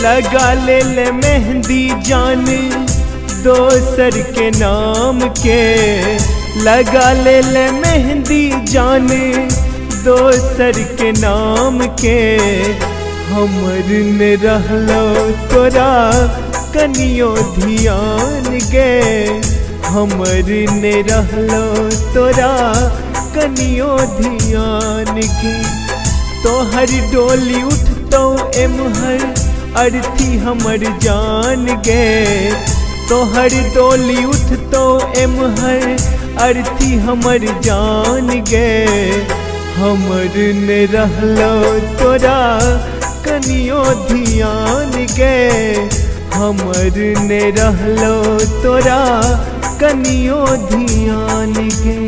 लगा ले मेहंदी जान दोसर के नाम के, लगा ले मेहंदी जान दोसर के नाम के। हमर ने रहलो तोरा कनियो ध्यान गे, हमर ने रहलो तोरा कनियो ध्यान गे। तोहर डोली उठतो एमहर अर्थी हमर जान गे, तोहर डोली उठतो एमहर अर्थी हमर जान गे। हमर ने रहलो तोरा कनियो ध्यान गे, हमर ने रहलो तोरा कनियो ध्यान गे।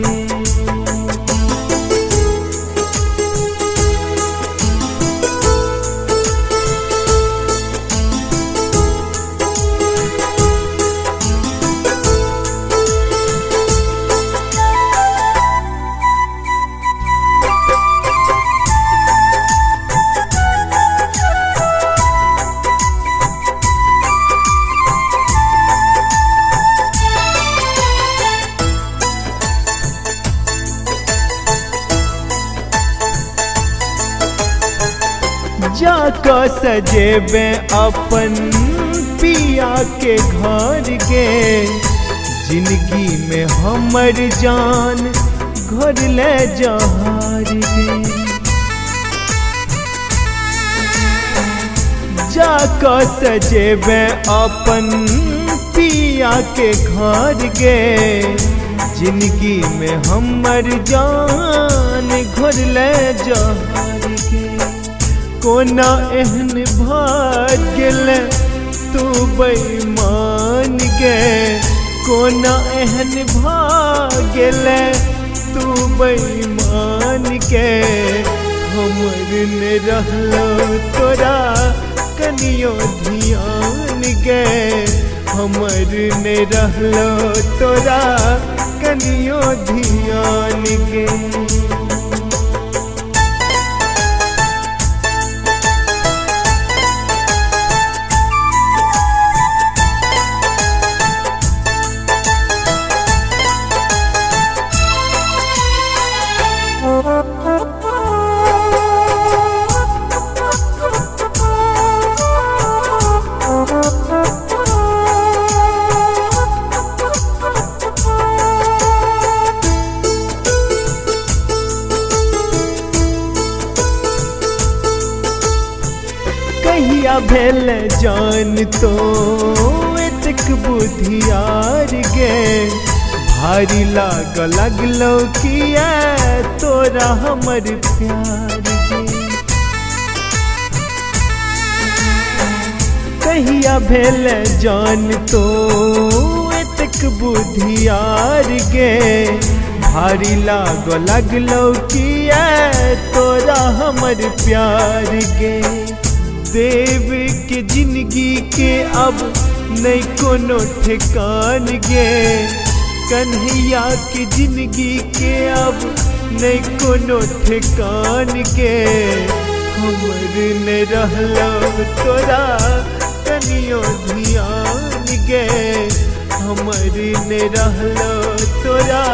जाका सजेबे अपन पिया के घर गे, जिंदगी में हमर जान घर ले जहार गे। जाका सजेबे अपन पिया के घर गे, जिंदगी में हमर जान घर ले जहार गे। कोना एहन भाग गेले तू बेईमान गे, कोना एहन भाग गेले तू बेईमान गे। हमर ने रहलो तोरा कनियो ध्यान गे, हमर ने रहलो तोरा कनियो ध्यान गे। कहिया भेल जान तो एतक बुधियार गे, भारी लगलो किया तोरा हमर प्यार गे। कहिया भेल जान तो एतक बुधियार गे, भारी लगलो किया तोरा हमर प्यार गे। देव के जिंदगी के अब नहीं कोनो ठिकान गे, कन्हैया के जिंदगी के अब नहीं कोनो ठिकान गे। हमर ने रहलो तोरा कनियो ध्यान गे, हमर ने रहलो तोरा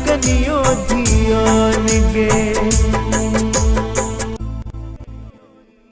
कनियो ध्यान गे।